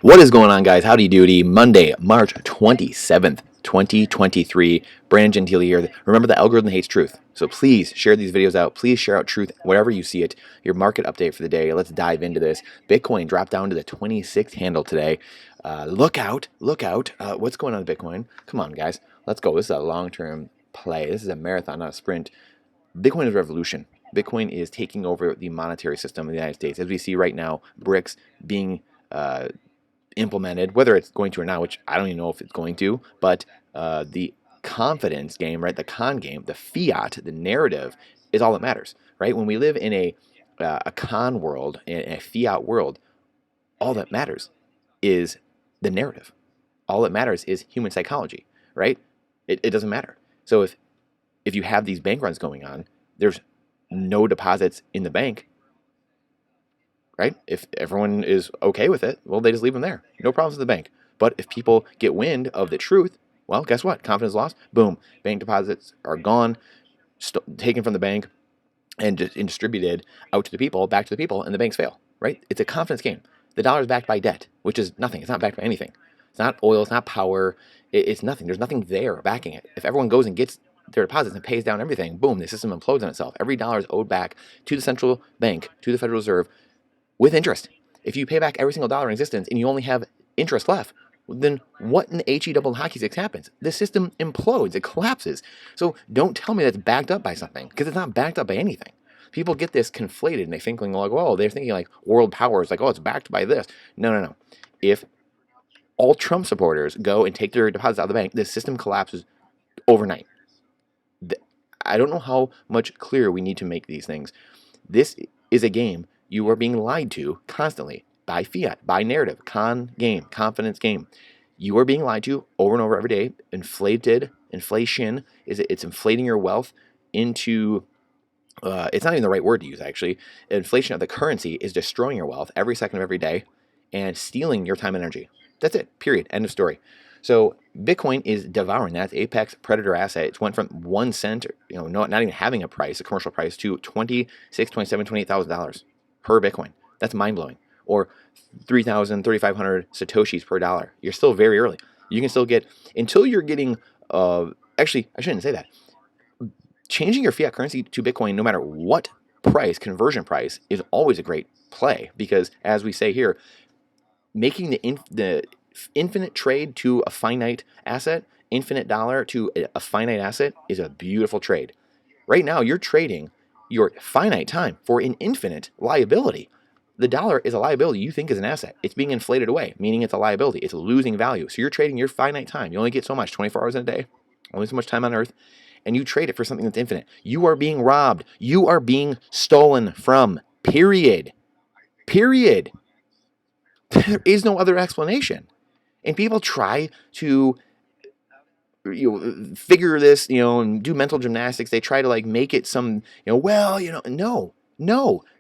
What is going on, guys? Howdy doody. Monday, March 27th, 2023. Brandon Gentile here. Remember, the algorithm hates truth. So please share these videos out. Please share out truth wherever you see it. Your market update for the day. Let's dive into this. Bitcoin dropped down to the 26th handle today. Look out. What's going on with Bitcoin? Come on, guys. Let's go. This is a long-term play. This is a marathon, not a sprint. Bitcoin is revolution. Bitcoin is taking over the monetary system of the United States. As we see right now, BRICS being implemented, whether it's going to or not, which I don't even know if it's going to, but the confidence game, right, the con game, the fiat, the narrative is all that matters, right? When we live in a con world, in a fiat world, all that matters is the narrative. All that matters is human psychology, right? It doesn't matter. So if you have these bank runs going on, there's no deposits in the bank, right? If everyone is okay with it, well, they just leave them there. No problems with the bank. But if people get wind of the truth, well, guess what? Confidence lost. Boom. Bank deposits are gone, taken from the bank, and distributed out to the people, back to the people, and the banks fail, right? It's a confidence game. The dollar is backed by debt, which is nothing. It's not backed by anything. It's not oil. It's not power. It's nothing. There's nothing there backing it. If everyone goes and gets their deposits and pays down everything, boom, the system implodes on itself. Every dollar is owed back to the central bank, to the Federal Reserve, with interest. If you pay back every single dollar in existence and you only have interest left, then what in the HE double hockey sticks happens? The system implodes, it collapses. So don't tell me that's backed up by something, because it's not backed up by anything. People get this conflated and they think like, well, they're thinking like world power is like, oh, it's backed by this. No. If all Trump supporters go and take their deposits out of the bank, the system collapses overnight. I don't know how much clearer we need to make these things. This is a game you are being lied to constantly by fiat, by narrative, con game, confidence game. You are being lied to over and over every day. Inflation it's inflating your wealth into. It's not even the right word to use, actually. Inflation of the currency is destroying your wealth every second of every day and stealing your time and energy. That's it. Period. End of story. So Bitcoin is devouring that apex predator asset. It went from 1 cent, not even having a price, a commercial price, to $26,000, $27,000, $28,000 per Bitcoin. That's mind blowing. Or 3,000, 3,500 Satoshis per dollar. You're still very early. You can still get, until you're getting, actually, I shouldn't say that. Changing your fiat currency to Bitcoin, no matter what price, conversion price, is always a great play, because as we say here, making the infinite trade to a finite asset, infinite dollar to a finite asset, is a beautiful trade. Right now, you're trading your finite time for an infinite liability. The dollar is a liability you think is an asset. It's being inflated away, meaning it's a liability. It's losing value. So you're trading your finite time. You only get so much, 24 hours in a day, only so much time on Earth, and you trade it for something that's infinite. You are being robbed. You are being stolen from. Period. There is no other explanation. And people try to figure this, and do mental gymnastics. They try to make it some, no.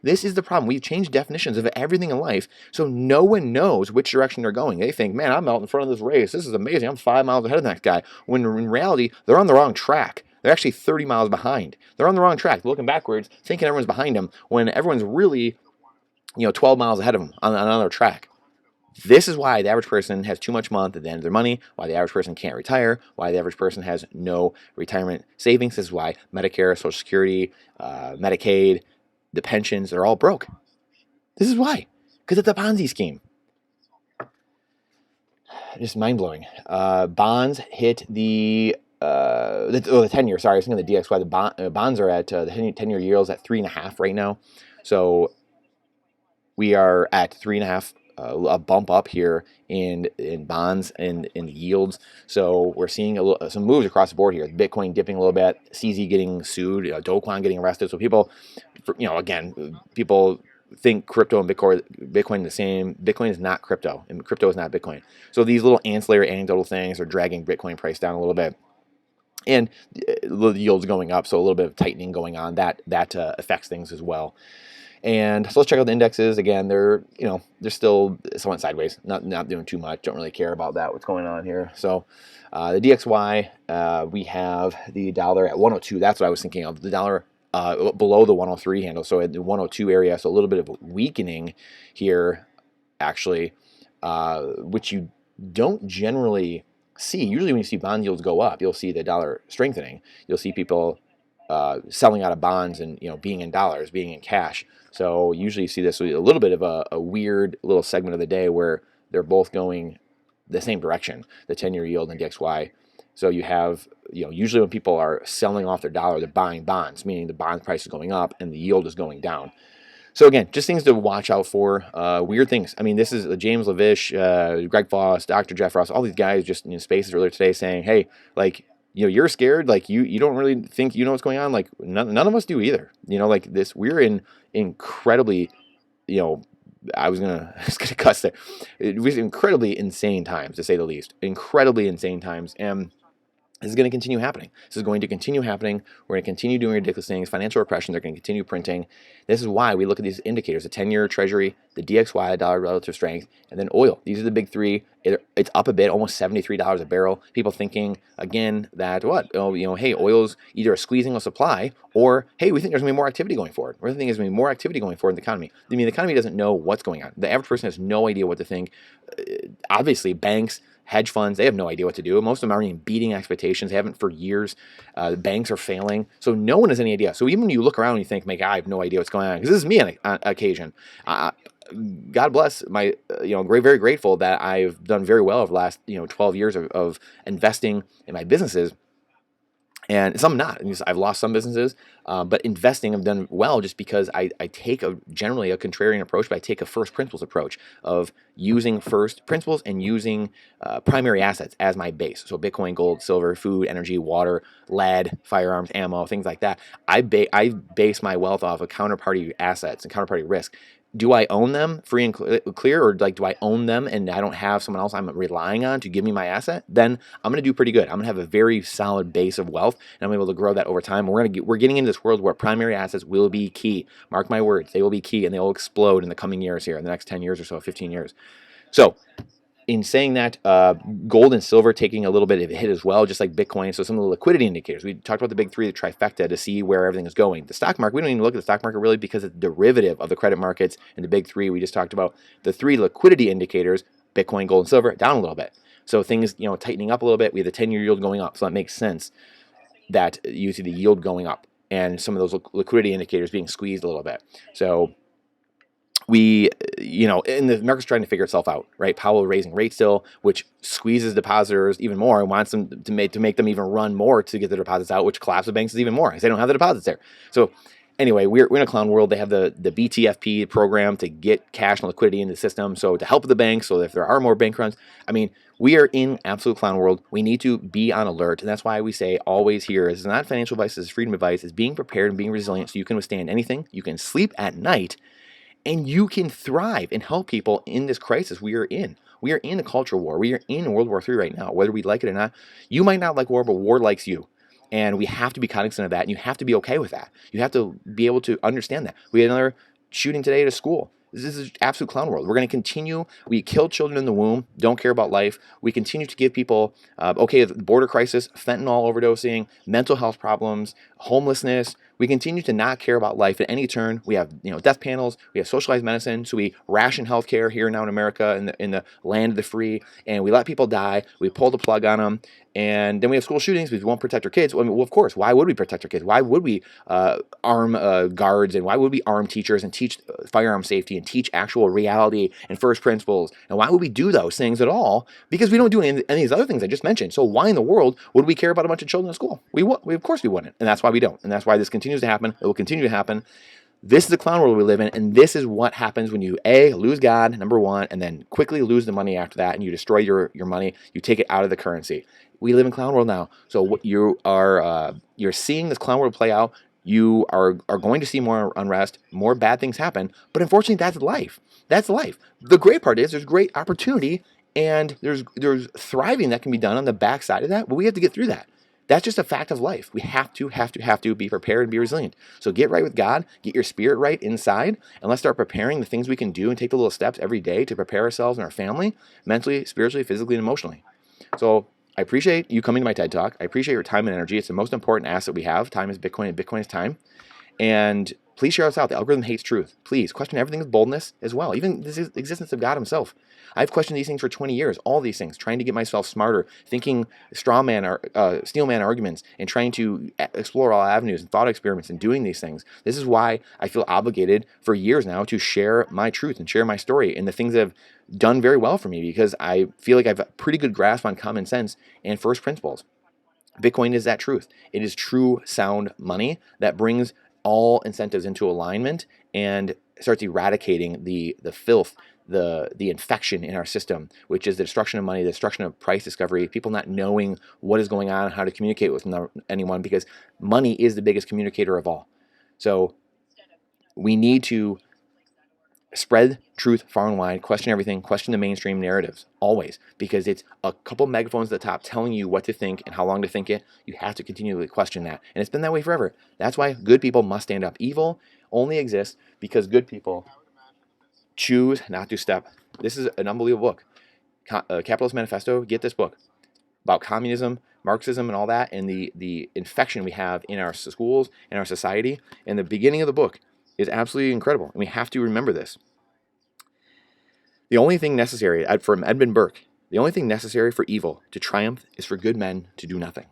This is the problem. We've changed definitions of everything in life, so no one knows which direction they're going. They think, man, I'm out in front of this race. This is amazing. I'm 5 miles ahead of that guy. When in reality, they're on the wrong track. They're actually 30 miles behind. They're on the wrong track. They're looking backwards, thinking everyone's behind them, when everyone's really, 12 miles ahead of them on another track. This is why the average person has too much month at the end of their money, why the average person can't retire, why the average person has no retirement savings. This is why Medicare, Social Security, Medicaid, the pensions, they're all broke. This is why. Because it's a Ponzi scheme. Just mind-blowing. Bonds hit the 10-year, sorry, I was thinking the DXY. The bonds are at, the 10-year yields at 3.5 right now. So we are at 3.5, a bump up here in bonds and in yields. So we're seeing some moves across the board here. Bitcoin dipping a little bit, CZ getting sued, Do getting arrested. So people, people think crypto and Bitcoin the same. Bitcoin is not crypto, and crypto is not Bitcoin. So these little ancillary anecdotal things are dragging Bitcoin price down a little bit. And the yields going up, so a little bit of tightening going on. That affects things as well. And so let's check out the indexes again. They're still somewhat sideways, not doing too much. Don't really care about that. What's going on here? So the DXY, we have the dollar at 102. That's what I was thinking of. The dollar below the 103 handle, so at the 102 area. So a little bit of weakening here, actually. which you don't generally see. Usually when you see bond yields go up, you'll see the dollar strengthening. You'll see people selling out of bonds and being in dollars, being in cash. So usually you see this with a little bit of a weird little segment of the day where they're both going the same direction, the 10-year yield and DXY. So you have, usually when people are selling off their dollar, they're buying bonds, meaning the bond price is going up and the yield is going down. So again, just things to watch out for. Weird things. I mean, this is James Lavish, Greg Foss, Dr. Jeff Ross, all these guys just in spaces earlier today saying, hey, like, you're scared. Like you don't really think you know what's going on. Like none of us do either. Like this, we're in incredibly, I was gonna cuss there. It was incredibly insane times, to say the least. Incredibly insane times, and this is going to continue happening. This is going to continue happening. We're going to continue doing ridiculous things. Financial repression, they're going to continue printing. This is why we look at these indicators, the 10-year treasury, the DXY, dollar relative strength, and then oil. These are the big three. It's up a bit, almost $73 a barrel. People thinking, again, that hey, oil's either squeezing a supply or, hey, we think there's going to be more activity going forward. We're thinking there's going to be more activity going forward in the economy. I mean, the economy doesn't know what's going on. The average person has no idea what to think. Obviously, banks, hedge funds, they have no idea what to do. Most of them aren't even beating expectations. They haven't for years. Banks are failing. So no one has any idea. So even when you look around and you think, I have no idea what's going on, because this is me on occasion. God bless my, very grateful that I've done very well over the last, 12 years of investing in my businesses. And some not. I've lost some businesses, but investing I've done well just because I take generally a contrarian approach, but I take a first principles approach of using first principles and using primary assets as my base. So Bitcoin, gold, silver, food, energy, water, lead, firearms, ammo, things like that. I base my wealth off of counterparty assets and counterparty risk. Do I own them free and clear, or do I own them and I don't have someone else I'm relying on to give me my asset? Then I'm going to do pretty good. I'm going to have a very solid base of wealth, and I'm able to grow that over time. We're getting into this world where primary assets will be key. Mark my words, they will be key, and they will explode in the coming years here, in the next 10 years or so, 15 years. So in saying that, gold and silver taking a little bit of a hit as well, just like Bitcoin. So some of the liquidity indicators. We talked about the big three, the trifecta, to see where everything is going. The stock market, we don't even look at the stock market really because it's a derivative of the credit markets and the big three. We just talked about the three liquidity indicators, Bitcoin, gold, and silver, down a little bit. So things, tightening up a little bit. We have the 10-year yield going up. So that makes sense that you see the yield going up and some of those liquidity indicators being squeezed a little bit. So we, and the market's trying to figure itself out, right? Powell raising rates still, which squeezes depositors even more and wants them to make them even run more to get the deposits out, which collapses banks even more because they don't have the deposits there. So anyway, we're in a clown world. They have the BTFP program to get cash and liquidity into the system. So to help the banks, so if there are more bank runs, we are in absolute clown world. We need to be on alert. And that's why we say always here, this is not financial advice, this is freedom advice, is being prepared and being resilient so you can withstand anything. You can sleep at night and you can thrive and help people in this crisis we are in. We are in a cultural war. We are in World War III right now, whether we like it or not. You might not like war, but war likes you. And we have to be cognizant of that, and you have to be okay with that. You have to be able to understand that. We had another shooting today at a school. This is absolute clown world. We're going to continue. We kill children in the womb, don't care about life. We continue to give people, the border crisis, fentanyl overdosing, mental health problems, homelessness. We continue to not care about life at any turn. We have, death panels. We have socialized medicine. So we ration healthcare here now in America, in the land of the free, and we let people die. We pull the plug on them, and then we have school shootings because we won't protect our kids. Well, of course, why would we protect our kids? Why would we arm guards, and why would we arm teachers and teach firearm safety and teach actual reality and first principles? And why would we do those things at all? Because we don't do any of these other things I just mentioned. So why in the world would we care about a bunch of children in school? We of course we wouldn't, and that's why we don't, and that's why this continues to happen. It will continue to happen. This is the clown world we live in, and this is what happens when you lose God, number one, and then quickly lose the money after that, and you destroy your money. You take it out of the currency. We live in clown world now. So what you're seeing this clown world play out. You are going to see more unrest, more bad things happen, but unfortunately, that's life. That's life. The great part is there's great opportunity, and there's thriving that can be done on the backside of that, but we have to get through that. That's just a fact of life. We have to be prepared and be resilient. So get right with God, get your spirit right inside, and let's start preparing the things we can do and take the little steps every day to prepare ourselves and our family, mentally, spiritually, physically, and emotionally. So I appreciate you coming to my TED Talk. I appreciate your time and energy. It's the most important asset we have. Time is Bitcoin, and Bitcoin is time. And please share us out. The algorithm hates truth. Please question everything with boldness as well, even the existence of God himself. I've questioned these things for 20 years, all these things, trying to get myself smarter, thinking straw man or steel man arguments, and trying to explore all avenues and thought experiments and doing these things. This is why I feel obligated for years now to share my truth and share my story and the things that have done very well for me, because I feel like I've a pretty good grasp on common sense and first principles. Bitcoin is that truth. It is true, sound money that brings all incentives into alignment and starts eradicating the filth, the infection in our system, which is the destruction of money, the destruction of price discovery, people not knowing what is going on and how to communicate with anyone, because money is the biggest communicator of all. So we need to spread truth far and wide, question everything, question the mainstream narratives, always, because it's a couple megaphones at the top telling you what to think and how long to think it. You have to continually question that. And it's been that way forever. That's why good people must stand up. Evil only exists because good people choose not to step. This is an unbelievable book. Capitalist Manifesto, get this book about communism, Marxism, and all that, and the infection we have in our schools and our society. And the beginning of the book is absolutely incredible, and we have to remember this. The only thing necessary, from Edmund Burke, the only thing necessary for evil to triumph is for good men to do nothing.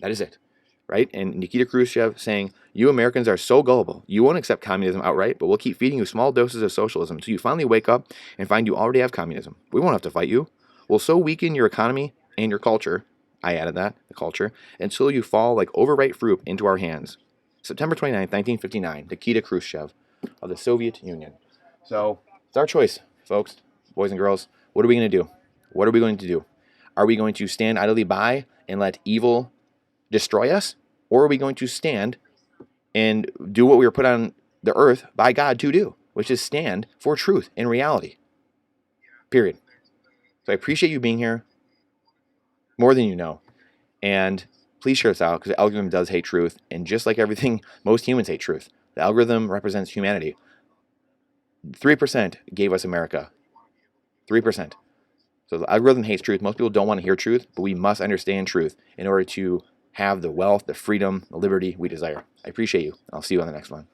That is it, right? And Nikita Khrushchev saying, you Americans are so gullible. You won't accept communism outright, but we'll keep feeding you small doses of socialism until you finally wake up and find you already have communism. We won't have to fight you. We'll so weaken your economy and your culture, I added that, the culture, until you fall like overripe fruit into our hands. September 29th, 1959, Nikita Khrushchev of the Soviet Union. So it's our choice, folks, boys and girls. What are we going to do? What are we going to do? Are we going to stand idly by and let evil destroy us? Or are we going to stand and do what we were put on the earth by God to do, which is stand for truth and reality? Period. So I appreciate you being here more than you know. And please share this out, because the algorithm does hate truth. And just like everything, most humans hate truth. The algorithm represents humanity. 3% gave us America. 3%. So the algorithm hates truth. Most people don't want to hear truth, but we must understand truth in order to have the wealth, the freedom, the liberty we desire. I appreciate you. I'll see you on the next one.